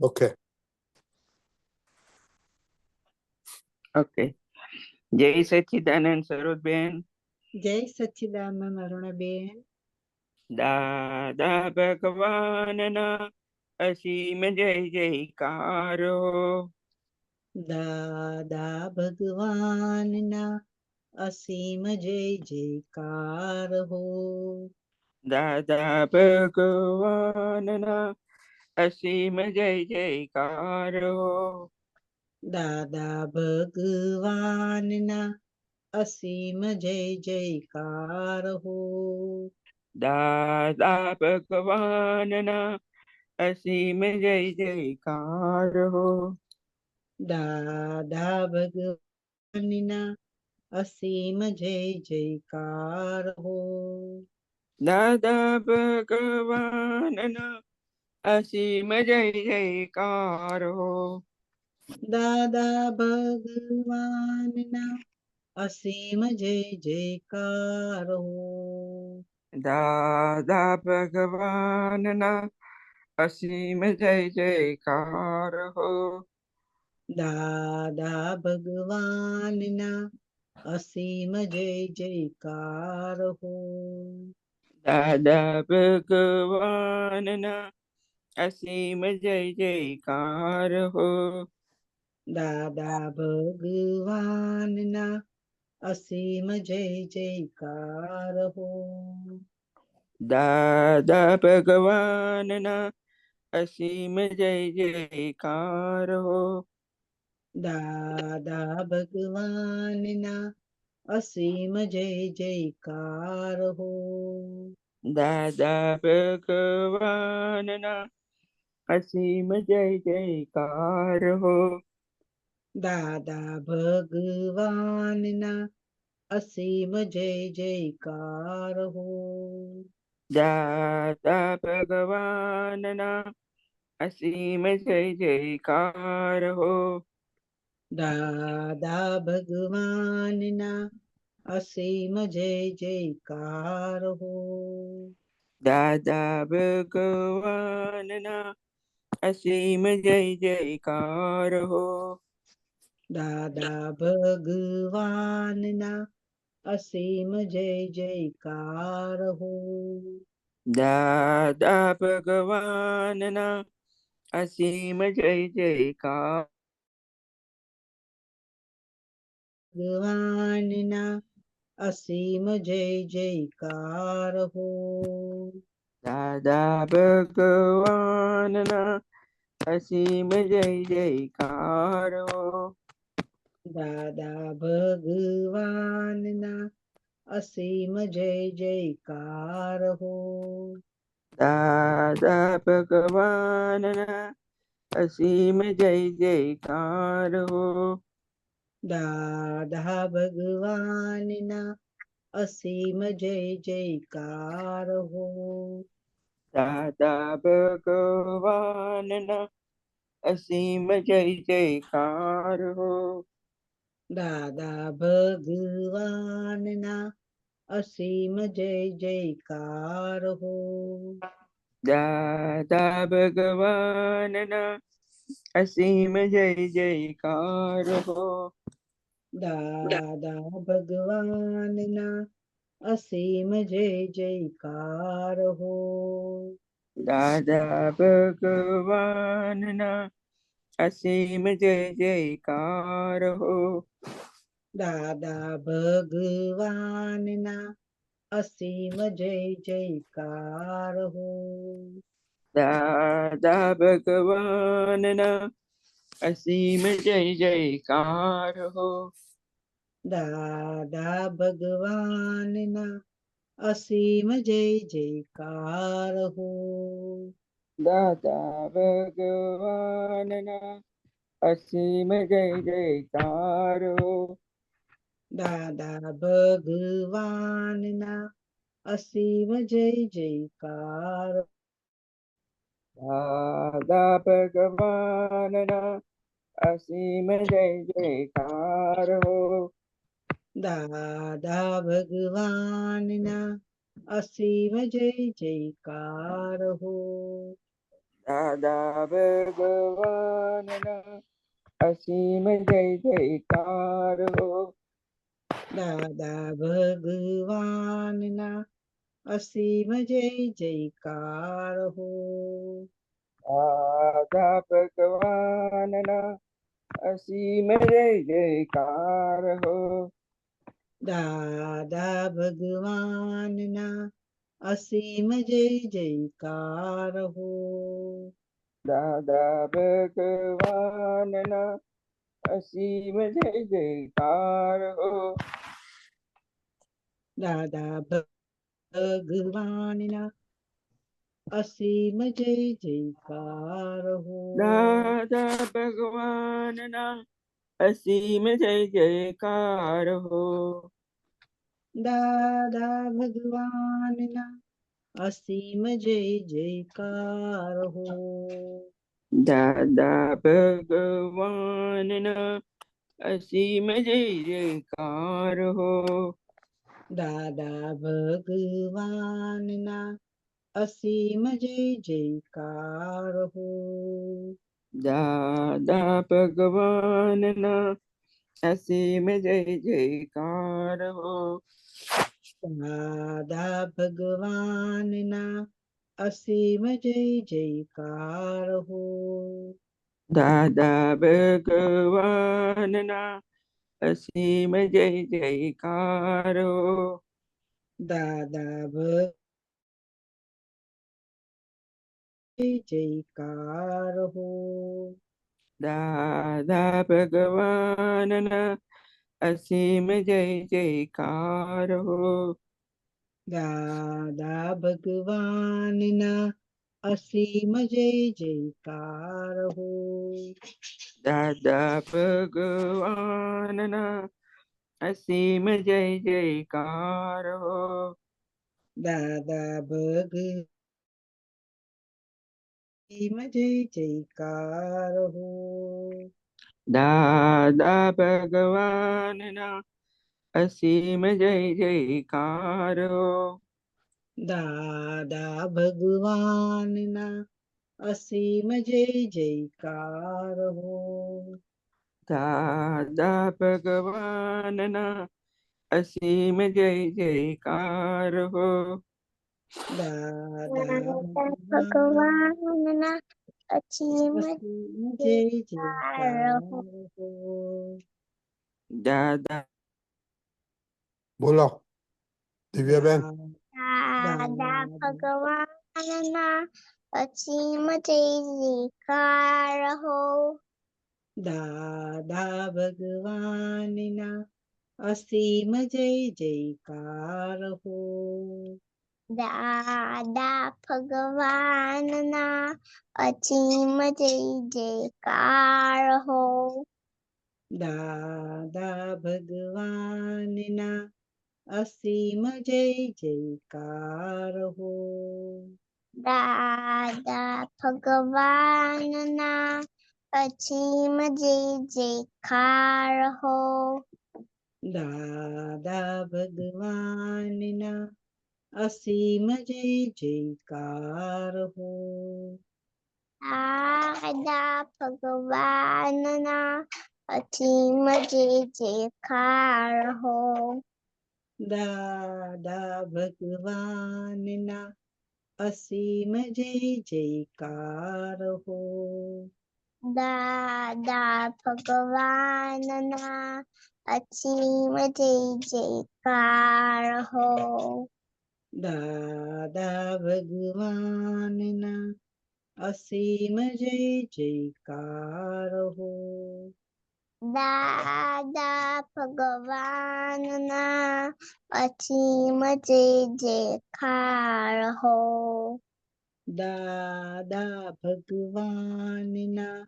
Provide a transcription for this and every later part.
Okay. Okay. જય સચ્ચિદાનંદ સરોજબેન. જય સચ્ચિદાનંદ અરુણાબેન. દાદા ભગવાનના અસીમ જય જયકારો. દાદા ભગવાનના અસીમ જય જયકાર હો. દાદા ભગવાનના અસીમ જય જયકારો. દાદા ભગવાનના અસીમ જય જયકાર હો. દાદા ભગવાનના અસીમ જય જયકારો. દાદા ભગવાનના અસીમ જય જયકાર હો. દાદા ભગવાનના અસીમ જય જયકારો. દાદા ભગવાનના અસીમ જય જયકાર હો. દાદા ભગવાનના અસીમ જય જયકાર હો. દાદા ભગવાનના અસીમ જય જયકાર હો. દાદા ભગવાનના અસીમ જય જયકાર હો. દાદા ભગવાનના અસીમ જય જયકાર હો. દાદા ભગવાનના અસીમ જય જયકાર હો. દાદા ભગવાનના અસીમ જય જયકાર હો. દાદા ભગવાનના અસીમ જય જયકાર હો. દાદા ભગવાનના અસીમ જય જયકાર હો. દાદા ભગવાનના અસીમ જય જયકાર હો. દાદા ભગવાનના અસીમ જય જયકાર હો. દાદા ભગવાનના અસીમ જય જયકાર હો. દાદા ભગવાનના અસીમ જય જયકાર હો. દાદા ભગવાનના અસીમ જય જયકાર. ભગવાનના અસીમ જય જયકાર હો. દાદા ભગવાનના અસીમ જય જયકાર હો. દાદા ભગવાનના અસીમ જય જયકાર હો. દાદા ભગવાનના અસીમ જય જયકાર હો. દાદા ભગવાનના અસીમ જય જયકાર હો. દાદા ભગવાનના અસીમ જય જયકાર હો. દાદા ભગવાનના અસીમ જય જયકાર હો. દાદા ભગવાનના અસીમ જય જયકાર હો. દાદા ભગવાનના અસીમ જય જયકાર હો. દાદા ભગવાનના અસીમ જય જયકાર હો. દાદા ભગવાનના અસીમ જય જયકાર હો. દાદા ભગવાનના અસીમ જય જયકાર હો. દાદા ભગવાનના અસીમ જય જયકાર હો. દાદા ભગવાનના અસીમ જય જયકાર હો. દાદા ભગવાનના અસીમ જય જયકાર. દાદા ભગવાનના અસીમ જય જયકાર હો. દાદા ભગવાનના અસીમ જય જયકાર હો. દાદા ભગવાનના અસીમ જય જયકાર હો દાદા ભગવાનના અસીમ જય જયકાર હો દાદા ભગવાનના અસીમ જય જયકાર હો દાદા ભગવાનના અસીમ જય જયકાર હો દાદા ભગવાનના અસીમ જય જયકાર હો દાદા ભગવાનના અસીમ જય જયકાર હો દાદા ભગવાનના અસીમ જય જયકાર હો દાદા ભગવાનના અસીમ જય જયકાર હો દાદા ભગવાનના અસીમ જય જયકાર હો દાદા ભગવાનના અસીમ જય જયકાર હો દાદા ભગવાનના અસીમ જય જયકાર હો દાદા ભગવાનના અસીમ જય જયકાર હો દાદા ભગવાનના અસીમ જય જયકાર હો દાદા જય જયકાર હો દાદા ભગવાનના અસીમ જય જયકાર હો દાદા ભગવાનના અસીમ જય જયકાર હો દાદા ભગવાનના અસીમ જય જયકાર હો દાદા અસીમ જય જયકાર હો દાદા ભગવાનના અસીમ જય જયકાર હો દાદા ભગવાનના અસીમ જય જયકાર હો દાદા ભગવાનના અસીમ જય જયકાર હો દાદા ભગવાનના અસીમ અસીમ જય જયકાર હો દાદા બોલો દિવ્યાબેન. દાદા ભગવાનના અસીમ જય જયકાર હો દાદા ભગવાનના અસીમ જય જયકાર હો દાદા ભગવાનના અસીમ જય જયકાર હો દાદા ભગવાનના અસીમ જય જયકાર હો દાદા ભગવાનના અસીમ જય જયકાર હો દાદા ભગવાનના અસીમ જય જયકાર હો દાદા ભગવાનના અસીમ જય જયકાર હો દાદા ભગવાનના અસીમ જય જયકાર હો દાદા ભગવાનના અસીમ જય જયકાર હો દાદા ભગવાનના અસીમ જય જયકાર હો દાદા ભગવાનના અસીમ જય જયકાર હો દાદા ભગવાનના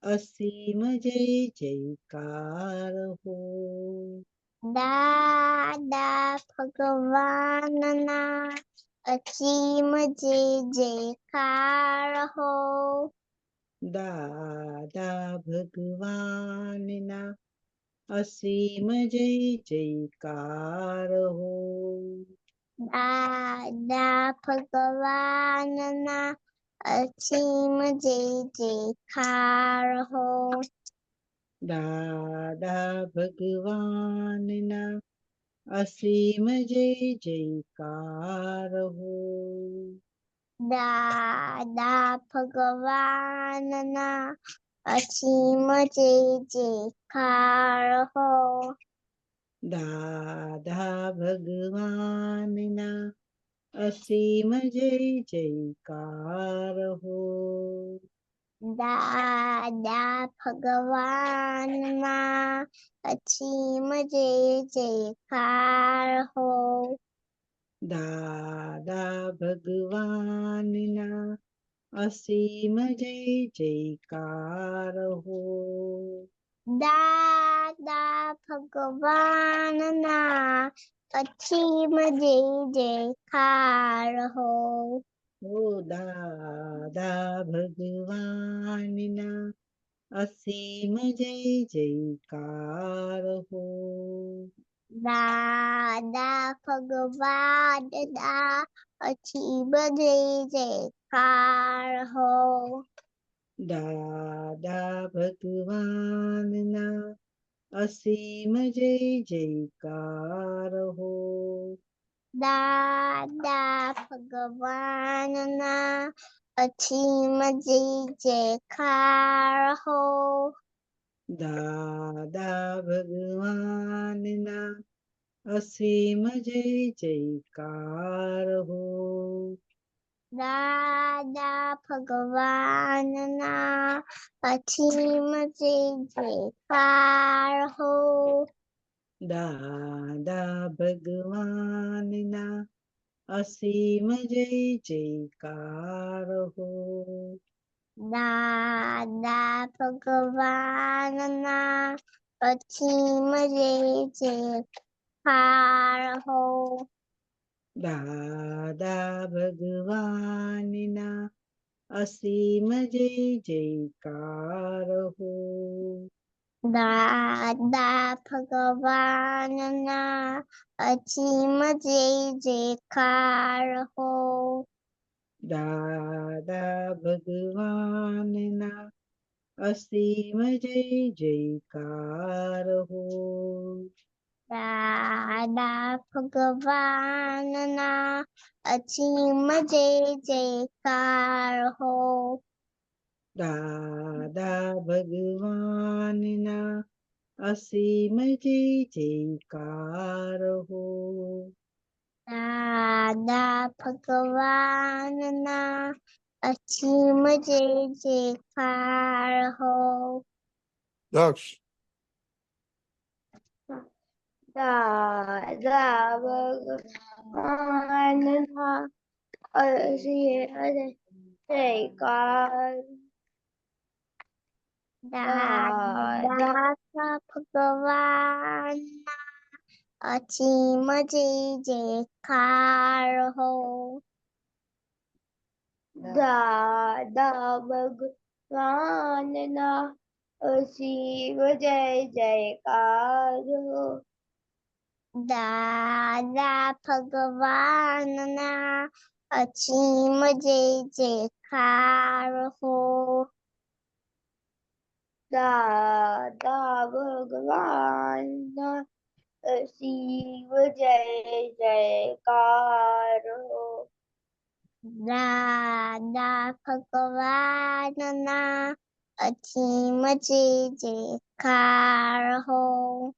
અસીમ જય જયકાર હો દાદા ભગવાનના અસીમ જય જયકાર હો દાદા ભગવાનના અસીમ જય જયકાર હો દાદા ભગવાનના અસીમ જય જયકાર હો દાદા ભગવાનના અસીમ જય જયકાર હો. દાદા ભગવાનના અસીમ જય જયકાર હો. દાદા ભગવાનના અસીમ જય જયકાર હો. દાદા ભગવાનના અસીમ જય જયકાર હો. દાદા ભગવાનના અસીમ જય જયકાર હો. દાદા ભગવાનના અસીમ જય જયકાર હો. ઓ દાદા ભગવાનના અસીમ જય જયકાર હો. દાદા ભગવાનના અસીમ જય જયકાર હો. દાદા ભગવાનના અસીમ જય જયકાર હો. દાદા ભગવાનના અસીમ જય જયકાર હો. દાદા ભગવાનના અસીમ જય જયકાર હો. દાદા ભગવાનના અસીમ જય જયકાર હો. દાદા ભગવાનના અસીમ જય જયકાર હો. દાદા ભગવાનના અસીમ જય જયકાર હો. દાદા ભગવાનના અસીમ જય જયકાર હો. દાદા ભગવાનના અસીમ જય જયકાર હો. દાદા ભગવાનના અસીમ જય જયકાર હો. દાદા ભગવાનના અસીમ જય જયકાર હો. દાદા ભગવાનના અસીમ જય જયકાર હો. દાદા ભગવાનના અસીમ જય જયકાર હો. દક્ષ દાદા ભગવાનના અસીમ જયકાર. દાદા ભગવાનના અસીમ જય જયકાર હો. દાદા ભગવાનના અસીમ જય જયકાર હો. દાદા ભગવાનના અસીમ જય જયકાર હો. દાદા ભગવાનના અસીમ જય જયકાર હો. દાદા ભગવાનના અસીમ જય જયકાર હો.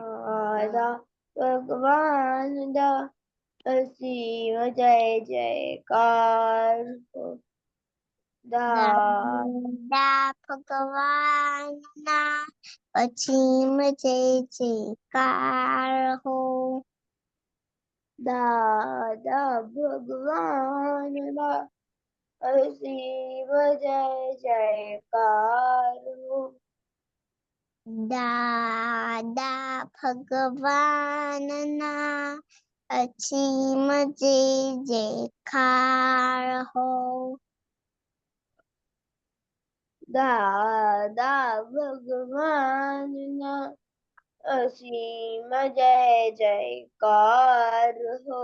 દાદા ભગવાનના અસીમ જય જયકાર હો. દાદા ભગવાનના અસીમ જય જયકાર હો. દાદા ભગવાનના અસીમ જય જયકાર હો. દાદા ભગવાનના અસીમ જય જયકાર હો. દાદા ભગવાનના અસીમ જય જયકાર હો.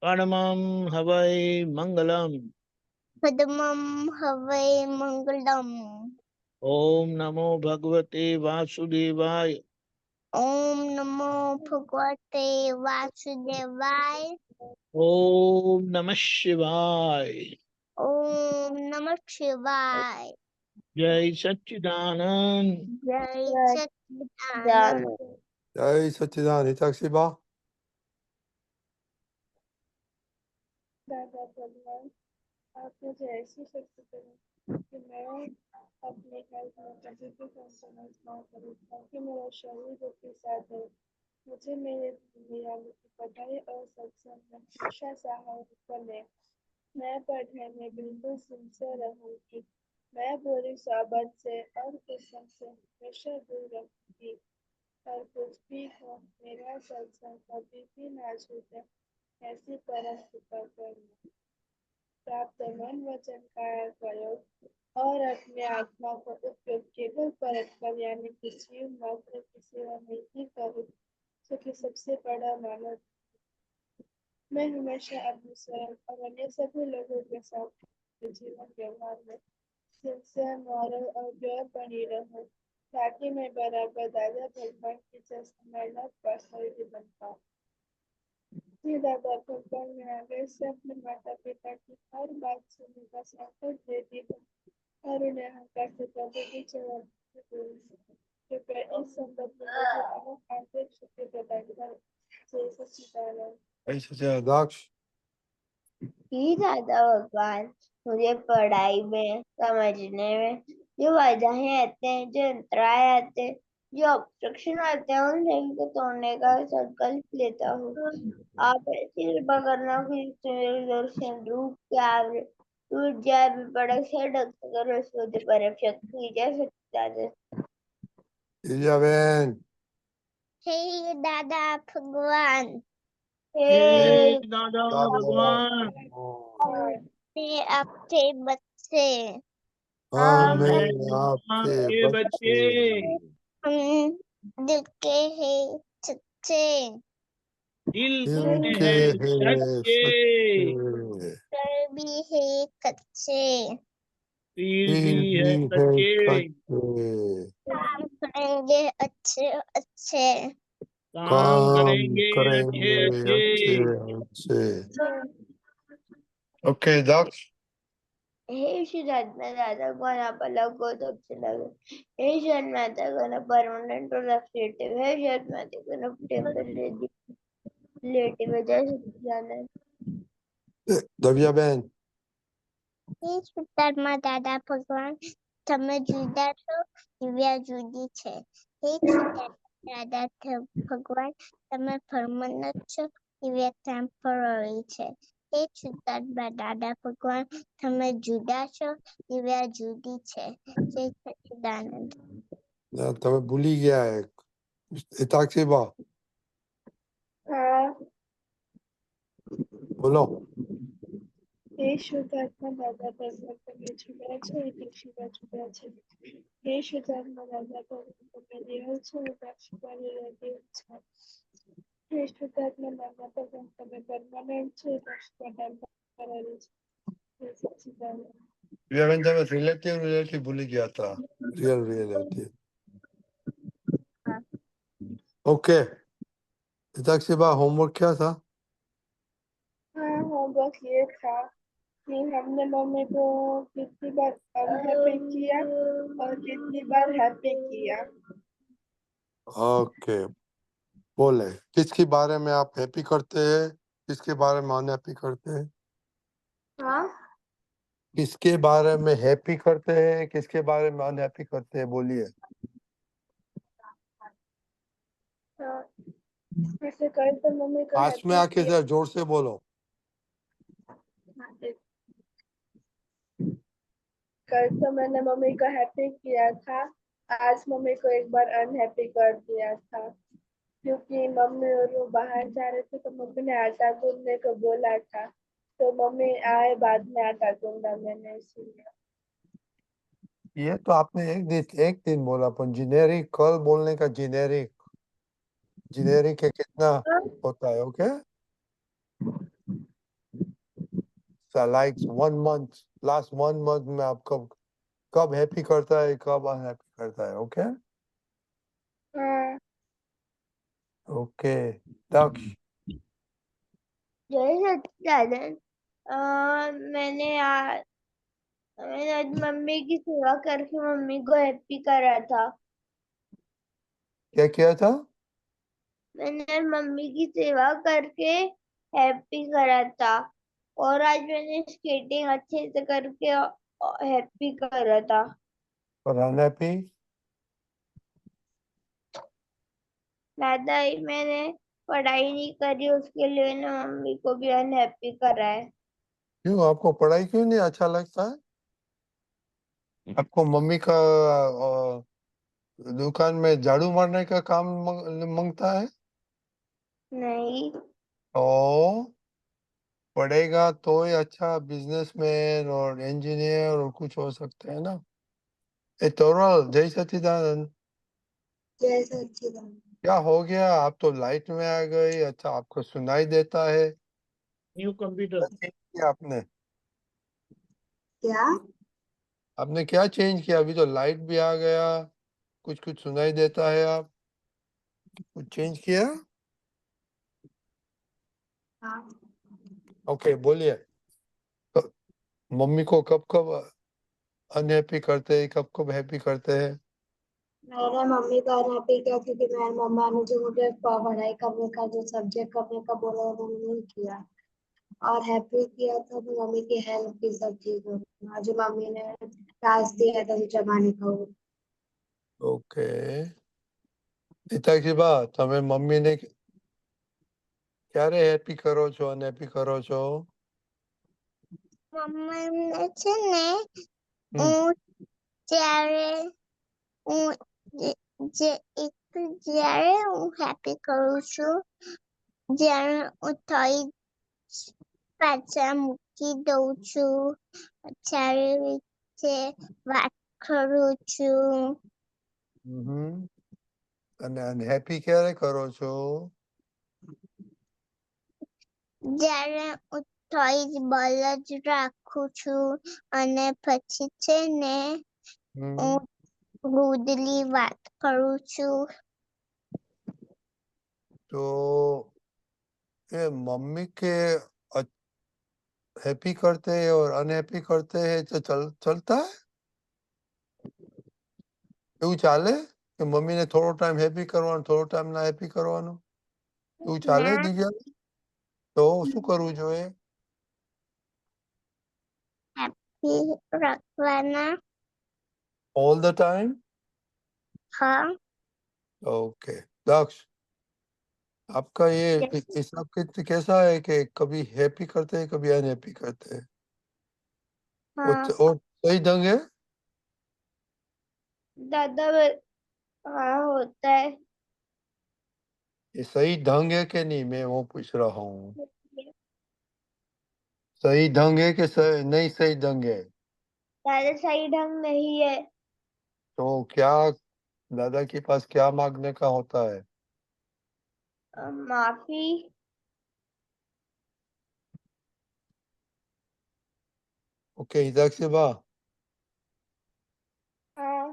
परमं हवै मंगलम। पद्मं हवै मंगलम्। ओम नमो भगवते वासुदेवाय। ओम नमो भगवते वासुदेवाय। ओम नमः शिवाय। ओम नमः शिवाय। जय सच्चिदानंद। जय सच्चिदानंद। जय सच्चिदानंद हिताक्षी बा दादा भगवान, आप मुझे ऐसी शक्ति करें कि मैं अपने हेल्थ में कभी भी कॉम्प्रोमाइज ना करूँ, ताकि मेरा शरीर के साथ है। मुझे मेरे दयालु की पढ़ाई और सत्संग में हमेशा सहायक बने। मैं पढ़ने में बिल्कुल सिंसियर रहूंगी। मैं बुरी सोबत से और कुसंग से हमेशा दूर रहूंगी। और कुछ भी हो, मेरा सत्संग कभी भी ना छूटे, ऐसी परम कृपा करना। प्राप्त मन वचन का प्रयोग और अपने आत्मा को उपयोग केवल परस्पर यानी कि जीव मात्र की सेवा में ही करूँ, जो कि सबसे बड़ा मानव। मैं हमेशा अपने स्वयं और अन्य सभी लोगों के साथ जीवन व्यवहार में सिंसियर, मॉरल और प्योर बनी रहूं, ताकि मैं बराबर दादा भगवान की जैसा मेहनत पर्सनैलिटी बन पाऊँ। जी दादा भगवान, मैं आगे से अपने माता पिता की हर बात सुनने का संकल्प लेती हूँ और उन्हें अहंकार से कभी भी जवाब नहीं दूंगी। कृपया इस संदर्भ में मुझे अनंत आंतरिक शक्ति प्रदान करें। जय सच्चिदानंद। जय सच्चिदानंद दाक्ष ही दादा भगवान, मुझे पढ़ाई में समझने में जो बाधाएं आते हैं, जो अंतराय आते हैं, जो ऑब्स्ट्रक्शन आते हैं, उन सभी को तोड़ने का संकल्प लेता हूँ। आप ऐसी कृपा करना कि मेरे दर्शन रूप के आवरण टूट जाए, विपड़क से ढक कर उसको परम शक्ति जय सच्चिदानंद। इलियाबेन हे दादा भगवान, हे हे दादा दामोदर भगवान, मैं आपके बच्चे, हमें आपके आपके बच्चे बच्चे हम दिल के हैं सच्चे, दिल दिल में के है हैं सच्चे, सच्चे कर भी है कच्चे, पीर भी दिल है भी है सच्चे, सच्चे काम करेंगे अच्छे अच्छे, काम काम करेंगे अच्छे करेंगे अच्छे अच्छे। अच्छे ओके दाक्ष हे श्री दादा को ना पलक को तब से लगे, हे शरण माता को ना परमानेंट और रेफ्रिजरेटिव, हे शरण माता को ना टेम्परेरी रिलेटिव जय सच्चिदानंद। दवियाबेन हे શુદ્ધાત્મા દાદા ભગવાન, તમે જુદા છો, દિવ્યા જુદી છે. હે શુદ્ધાત્મા દાદા ભગવાન, તમે પરમનન્ટ છો, દિવ્યા ટેમ્પરરી છે. હે શુદ્ધાત્મા દાદા ભગવાન, તમે જુદા છો, દિવ્યા જુદી છે. જય સચ્ચિદાનંદ. તમે ભૂલી ગયા એક हिताक्षी बा हाँ, बोलो हे शुद्धात्मा दादा भगवान, તમે જુદા છો, દીક્ષિતા જુદા છે. हे शुद्धात्मा दादा भगवान, તમે દેવ છો, દાક્ષિતાની દેવ છો. हे शुद्धात्मा दादा भगवान, તમે પરમાનન્ટ છો, દાક્ષિતા ટેમ્પરરી છે. જય સચ્ચિદાનંદ. दिव्याबेन તમે रिलेटिव भूली गया था रिलेटिव ओके हिताक्षी बा होमवर्क क्या था हाँ, होमवर्क ये था कि हमने मम्मी को कितनी बार अनहैप्पी किया और कितनी बार हैप्पी किया। ओके बोले किसके बारे में आप हैप्पी करते हैं किसके बारे में अनहैप्पी करते हैं हाँ, किसके बारे में हैप्पी करते हैं किसके बारे में अनहैप्पी करते हैं बोलिए हाँ, जैसे कल तो मम्मी को पास में आके जरा जोर से बोलो कल तो मैंने मम्मी को हैप्पी किया था, आज मम्मी को एक बार अनहैप्पी कर दिया था, क्योंकि मम्मी और वो बाहर जा रहे थे तो मम्मी ने आटा गूंदने को बोला था, तो मम्मी आए बाद में आटा गूंदा मैंने, इसीलिए। ये तो आपने एक दिन बोला पर जेनेरिक कल बोलने का जेनेरिक है कितना होता है okay like 1 month, last 1 month में आप कब हैप्पी करता है, कब अनहैप्पी करता है? ओके हाँ, ओके दक्ष, जय सच्चिदानंद। मैंने आज मम्मी की सेवा करके मम्मी को हैप्पी करा था। क्या किया था? मैंने आज मम्मी की सेवा करके हैप्पी करा था, और आज मैंने स्केटिंग अच्छे से करके हैप्पी करा था। और अनहैप्पी? दादा ही मैंने पढ़ाई नहीं करी, उसके लिए ना मम्मी को भी अनहैप्पी करा है। क्यों, आपको पढ़ाई क्यों नहीं अच्छा लगता है? आपको मम्मी का दुकान में झाड़ू मारने का काम मांगता है? नहीं, तो पढ़ेगा तो ही अच्छा बिजनेसमैन और इंजीनियर और कुछ हो सकते हैं ना। ए तोरल, जय सच्चिदानंद, जय सच्चिदानंद। क्या हो गया? आप तो लाइट में आ गई। अच्छा, आपको सुनाई देता है? New computer. क्या आपने क्या? आपने क्या चेंज किया? अभी तो लाइट भी आ गया, कुछ कुछ सुनाई देता है। आप कुछ चेंज किया? हाँ, ओके बोलिए। तो मम्मी को कब कब अनहैप्पी करते हैं, कब कब हैप्पी करते हैं? मेरे मम्मी को अनहैप्पी किया क्योंकि मेरी मम्मा ने जो मुझे पढ़ाई करने का, जो सब्जेक्ट करने का बोला वो मैंने नहीं किया। और हैप्पी किया था तो मम्मी की हेल्प की सब चीजों में, और जो मम्मी ने टास्क दिया था जो जमाने का वो। ओके પિતાજી બા, તમે મમ્મીને ક્યારે હેપી કરો છો, અનહેપી કરો છો? મમ્મી ને છે ને, હમ હું જ્યારે હું જે એક જ્યારે હું હેપી કરું છું, જ્યારે હું થોડી પાછા મૂકી દઉં છું, સારી રીતે વાત કરું છું. હમ અને અનહેપી ક્યારે કરો છો? જ્યારે હું થોડી બળ જ રાખું છું, અને પછી છે ને હમ હું રૂડલી વાત કરું છું. તો ये मम्मी के हैप्पी करते हैं और अनहैप्पी करते हैं तो चलता है? એવું ચાલે કે મમ્મીને થોડો ટાઈમ હેપી કરવાનો, થોડો ટાઈમ ના હેપી કરવાનો? એવું ચાલે ના, દિવ્યા? તો શું કરવું જોઈએ? હેપી રાખવાના. All the time? હા, ओके दक्ष, आपका ये हिसाब कैसा है कि कभी हैप्पी करते हैं, कभी अनहैप्पी करते हैं? हाँ और सही ढंग है? दादा। हाँ, होता है। ये सही ढंग है कि नहीं, मैं वो पूछ रहा हूँ। सही ढंग है कि नहीं सही ढंग है? दादा सही ढंग नहीं है। तो क्या दादा के पास क्या मांगने का होता है? माफी। ओके हिदाक्षी बा, हाँ,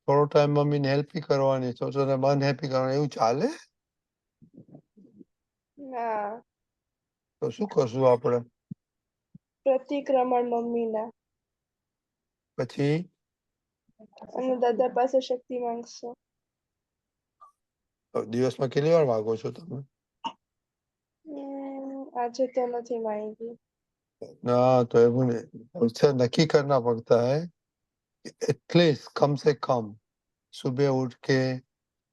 થોડો ટાઈમ મમ્મીને હેલ્પ કરવાની, તો અનહેપી કરવાની, એવું ચાલે? ના, તો શું કરશું આપણે પ્રતિક્રમણ મમ્મીના, પછી? અને દાદા પાસે શક્તિ માંગશો. દિવસમાં કેટલી વાર માગો છો તમે? આજે તો નથી માંગી. ना तो उससे नक्की करना पड़ता है एटलीस्ट कम से कम सुबह उठ के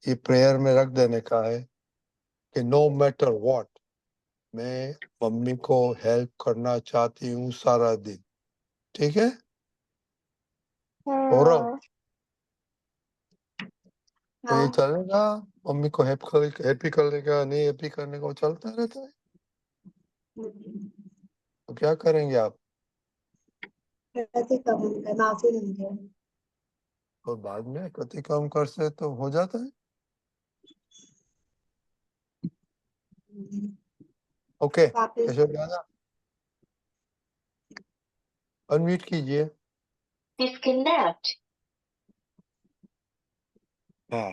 ये प्रेयर में रख देने का है कि नो मैटर व्हाट, मैं मम्मी को हेल्प करना चाहती हूँ सारा दिन। ठीक है गौरव? હા, तो ये हाँ, चलेगा? मम्मी को हैप्पी करने का, नहीं हैप्पी करने का, वो चलता रहता है। तो क्या करेंगे आप? प्रतिक्रमण का माफी मांगे। और बाद में प्रतिक्रम कर से तो हो जाता है। ओके वापिस केशव दादा, अनम्यूट कीजिए। Disconnect. हाँ,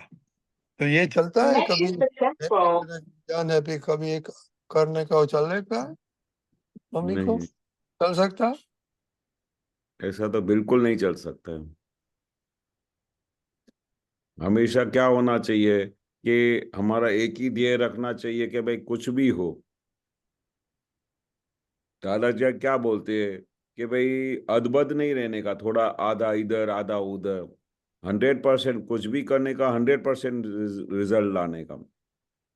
तो ये चलता है कभी Connection successful. जान है, कभी एक करने का वो चलने का मम्मी को नहीं, चल सकता। ऐसा तो बिल्कुल नहीं चल सकता है। हमेशा क्या होना चाहिए कि हमारा एक ही ध्येय रखना चाहिए कि भाई कुछ भी हो। दादाजी क्या बोलते हैं कि भाई अदबद नहीं रहने का, थोड़ा आधा इधर आधा उधर। 100% कुछ भी करने का, 100% रिजल्ट लाने का।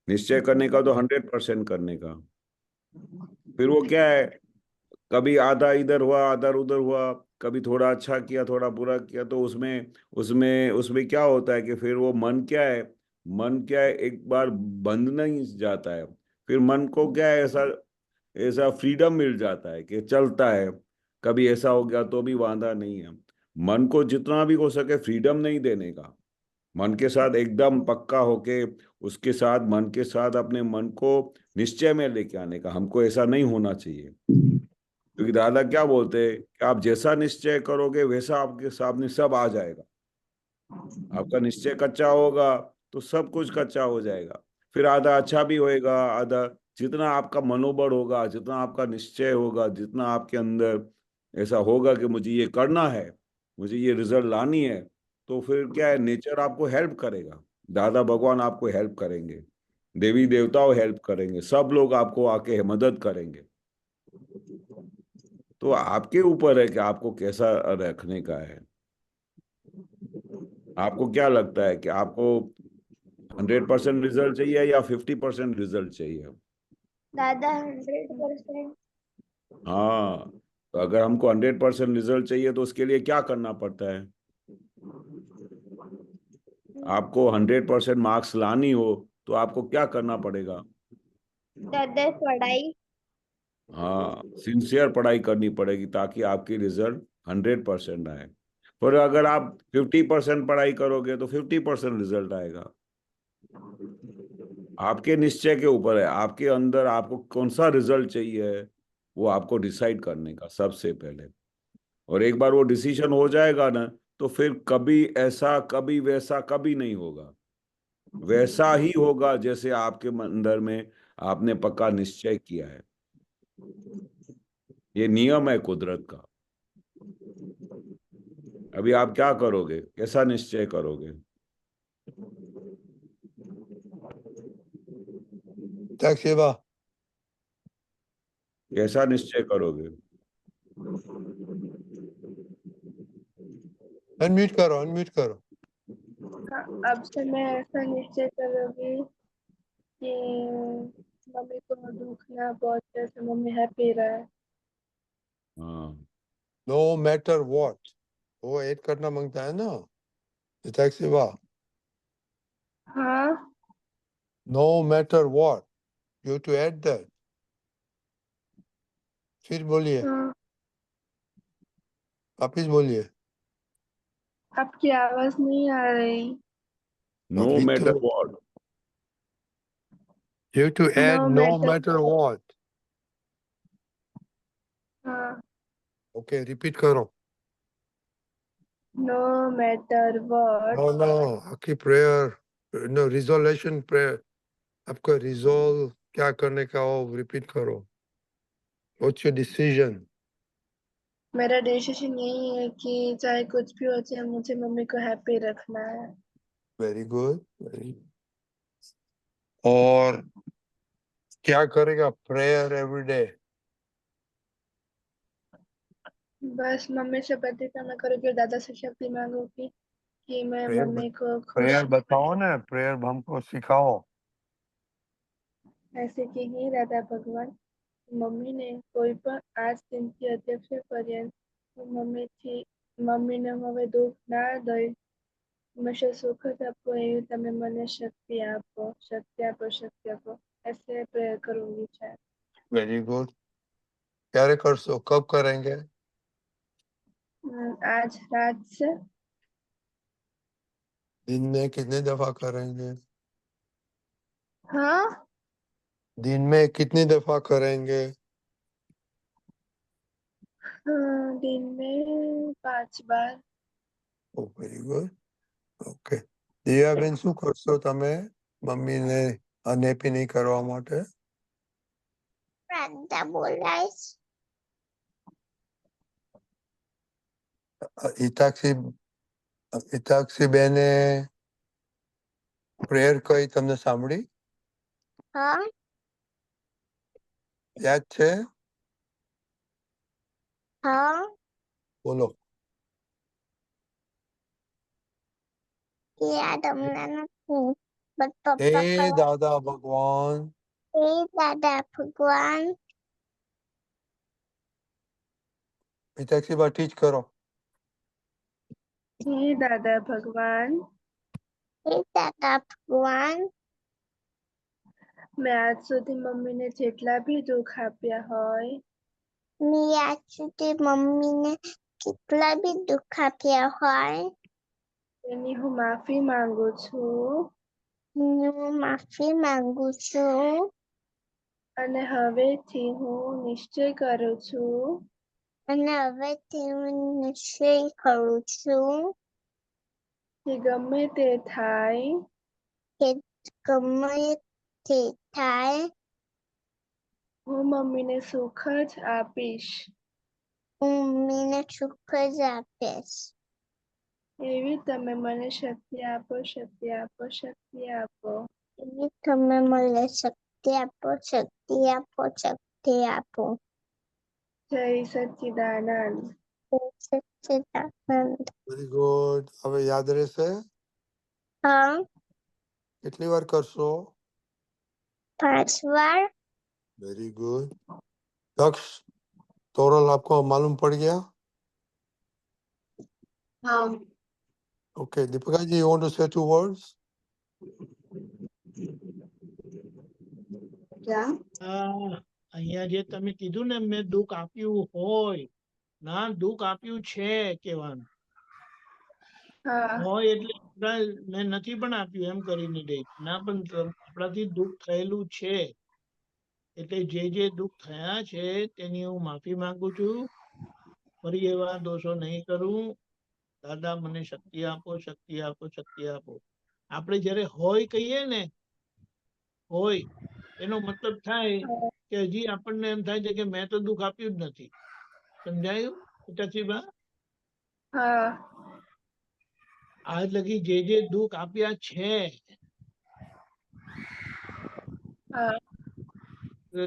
निश्चय करने का तो 100% करने का। फिर वो क्या है, कभी आधा इधर हुआ आधा उधर हुआ, कभी थोड़ा अच्छा किया थोड़ा बुरा किया, तो उसमें उसमें उसमें क्या होता है कि फिर वो मन क्या है एक बार बंद नहीं जाता है। फिर मन को क्या है, ऐसा ऐसा फ्रीडम मिल जाता है कि चलता है। कभी ऐसा हो गया तो भी वांधा नहीं है। मन को जितना भी हो सके फ्रीडम नहीं देने का। मन के साथ एकदम पक्का होके, उसके साथ मन के साथ अपने मन को निश्चय में लेके आने का। हमको ऐसा नहीं होना चाहिए, क्योंकि दादा क्या बोलते हैं कि आप जैसा निश्चय करोगे वैसा आपके सामने सब आ जाएगा। आपका निश्चय कच्चा होगा तो सब कुछ कच्चा हो जाएगा। फिर आधा अच्छा भी होएगा, आधा जितना आपका मनोबल होगा, जितना आपका निश्चय होगा, जितना आपके अंदर ऐसा होगा कि मुझे ये करना है, मुझे ये रिजल्ट लानी है, तो फिर क्या है, नेचर आपको हेल्प करेगा। दादा भगवान आपको हेल्प करेंगे, देवी देवताओं हेल्प करेंगे, सब लोग आपको आके मदद करेंगे। तो आपके ऊपर है कि आपको कैसा रखने का है। आपको क्या लगता है कि आपको 100% रिजल्ट चाहिए या 50% रिजल्ट चाहिए? दादा 100%। हाँ, तो अगर हमको 100% रिजल्ट चाहिए तो उसके लिए क्या करना पड़ता है? आपको 100% मार्क्स लानी हो तो आपको क्या करना पड़ेगा? दादा पढ़ाई। हाँ, सिंसियर पढ़ाई करनी पड़ेगी ताकि आपकी रिजल्ट 100% आए। पर अगर आप 50% पढ़ाई करोगे तो 50% रिजल्ट आएगा। आपके निश्चय के ऊपर है, आपके अंदर आपको कौन सा रिजल्ट चाहिए वो आपको डिसाइड करने का सबसे पहले। और एक बार वो डिसीजन हो जाएगा ना, तो फिर कभी ऐसा कभी वैसा कभी नहीं होगा। वैसा ही होगा जैसे आपके अंदर में आपने पक्का निश्चय किया है। ये नियम है कुदरत का। अभी आप क्या करोगे, कैसा निश्चय करोगे? टैक्स सेवा कैसा निश्चय करोगे? अनम्यूट करो, अनम्यूट करो। हाँ, अब से मैं ऐसा निश्चय करूंगी कि मम्मी को दुख ना पहुंचे, तो मम्मी हैप्पी रहे। हाँ, नो मैटर व्हाट, वो ऐड करना मांगता है ना टैक्स सेवा। हाँ no matter what, you to add that. फिर बोलिए, हाँ। वापिस बोलिए। आपकी आवाज नहीं आ रही। नो अभी मैटर तो what. you have to no add no matter. matter what. हाँ, Okay, repeat करो। No matter what. No, no, आपकी prayer, no resolution prayer, आपका resolve क्या करने का हो repeat करो। What's your decision? मेरा डिसीजन यही है कि चाहे कुछ भी हो जाए, मुझे मम्मी को हैप्पी रखना है। Very good. Very. और क्या करेगा prayer every day? बस मम्मी से प्रतिक्रिया करूँगी और दादा से शक्ति मांगूंगी कि मैं Prayer, मम्मी को खुश prayer बताओ ना, prayer हमको सिखाओ। ऐसे कि ही दादा भगवान, मम्मी ने કોઈ પણ આજ દિનથી અધ્યક્ષ પર્યંત મમ્મીને હવે દુઃખ ના દઈ હંમેશા સુખ જ આપો, એવી તમે મને શક્તિ આપો, શક્તિ આપો, શક્તિ આપો। ऐसे प्रेयर करूंगी शायद। Very good. क्યારે करसो, कब करेंगे? आज रात से। दिन में कितने दफा करेंगे? हाँ, दिन में कितनी दफा करेंगे? दिन में 5 बार. Oh, very good. Okay. દિવ્યાબેન શું કરશો તમે મમ્મીને અનહેપી નહીં કરવા માટે? પ્રાર્થના બોલાઈશ. હિતાક્ષી બેને પ્રેયર કઈ તમને સાંભળી? હા, યાદ છે? હા, બોલો. યાદ હમણાં નથી. બટ હે પપ્પા દાદા ભગવાન, હે દાદા ભગવાન, હિતાક્ષી બા ટીચ કરો. हे दादा भगवान, હે દાદા ભગવાન, मैं आज સુધી મમ્મીને જેટલા બી દુઃખ આપ્યા હોય મેં આજ સુધી મમ્મીને કેટલા બી દુઃખ આપ્યા હોય તેની હું માફી માંગુ છું હું માફી માંગુ છું અને હવેથી હું નિશ્ચય કરું છું અને હવેથી હું નિશ્ચય કરું છું કે ગમે તે થાય કે ગમે તે થાય હું મમ્મીને સુખ જ આપીશ. હું મમ્મીને સુખ જ આપીશ. એવી તમે મને શક્તિ આપો, શક્તિ આપો, શક્તિ આપો. એવી તમે મને શક્તિ આપો, શક્તિ આપો, શક્તિ આપો. જય સચ્ચિદાનંદ. જય સચ્ચિદાનંદ. Very good. હવે યાદ રહેશે? हाँ, કેટલી વાર કરશો? 5 बार. Very good. दक्ष, तोरल आपको मालूम पड़ गया? हाँ. Okay, Deepika ji, you want to say 2 words? क्या? અહીંયા જે તમે કીધું ને મેં દુઃખ આપ્યું હોય ના દુઃખ આપ્યું છે કહેવાનું હા હોય એટલે મેં નથી પણ આપ્યું એમ કરીને દે ના પણ આપણાથી દુઃખ થયેલું છે એટલે જે દુઃખ થયા છે તેની હું માફી માંગુ છું ફરી એવા દોષો નહીં કરું દાદા મને શક્તિ આપો શક્તિ આપો શક્તિ આપો આપણે જ્યારે હોય કહીએ ને હોય એનો મતલબ થાય કે હજી આપણને એમ થાય છે કે મેં તો દુઃખ આપ્યું જ નથી સમજાયું પિતાશ્રીબા હા આજ લગી જે દુઃખ આપ્યા છે હા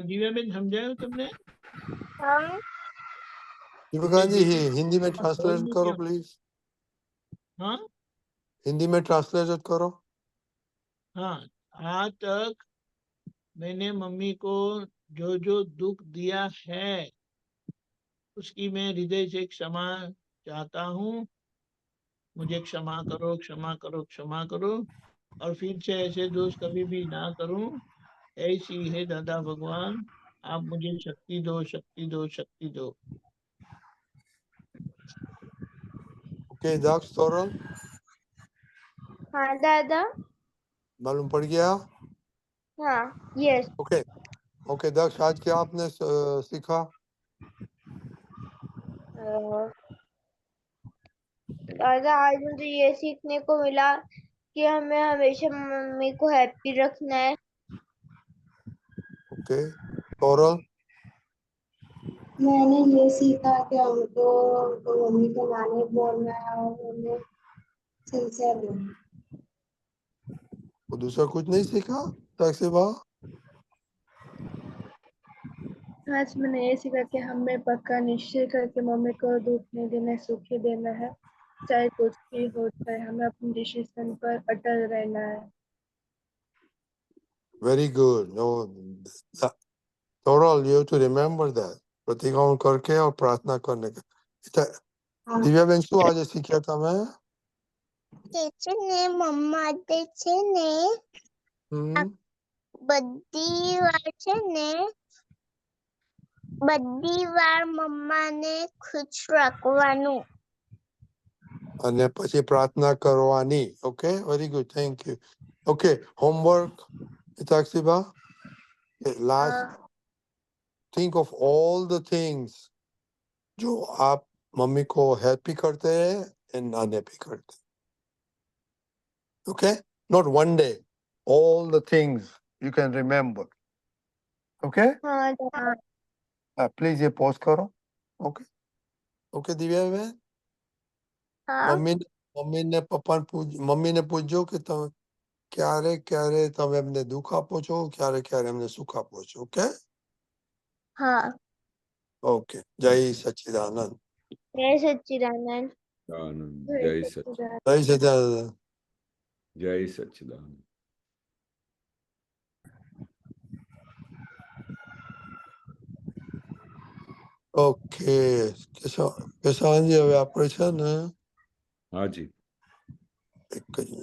દિવ્યાબેન સમજાયું તમને हाँ. दीपिका जी, हिंदी में ट्रांसलेट करो प्लीज. हाँ हिंदी में ट्रांसलेट करो. हाँ आज तक मैंने मम्मी को जो दुख दिया है उसकी मैं हृदय से क्षमा चाहता हूँ मुझे क्षमा करो क्षमा करो क्षमा करो और फिर से ऐसे दोष कभी भी ना करूं ऐसी है दादा भगवान आप मुझे शक्ति दो शक्ति दो शक्ति दो. ओके दक्ष, तोरल हाँ दादा. मालूम पड़ गया? हाँ. यस. ओके ओके दक्ष, आज क्या आपने सीखा? दादा आज मुझे ये सीखने को मिला कि हमें हमेशा मम्मी को हैप्पी रखना है. ओके तोरल. मैंने ये सीखा कि हमको मम्मी को नानी बोलना है और उन्हें सिंसियर बोलना. वो दूसरा कुछ नहीं सीखा? टैक्सी बा? आज मैंने ये सीखा कि हमें पक्का निश्चय करके मम्मी को दुख नहीं देना है, सुखी देना है, चाहे कुछ भी हो जाए हमें अपने डिसीजन पर अटल रहना है. Very good. No, Toral, you have to remember that. प्रतिकाउंट करके और प्रार्थना करने का. दिव्या बेन શું આજે શીખ્યા તમે? છે ને મમ્મા દે છે ને બધી વાર છે ને બધી વાર મમ્માને ખુશ રાખવાનું અને પછી પ્રાર્થના કરવાની. Okay, very good, thank you. Okay, homework Hitakshiba. Last think of all the things जो आप मम्मी को हैप्पी करते हैं एंड अनहैप्पी करते हैं. Okay? Not one day. All the things you can remember. Okay? हाँ दादा. Please ये pause करो. Okay? Okay दिव्या बहन. हाँ મમ્મીને પપ્પાને મમ્મીને પૂછજો કે તમે ક્યારે તમે એમને દુઃખ આપો છો, ક્યારે એમને સુખ આપો છો. ઓકે हाँ. ઓકે. જય સચ્ચિદાનંદ. जय सच्चिदानंद. आनंद जय जय सच्चिदानंद सच्चिदानंद. જય સચ્ચિદાનંદ. जय सच्चिदानंद. ઓકે કેશવાનજી, હવે આપણે છે ને हाँ जी. એક જ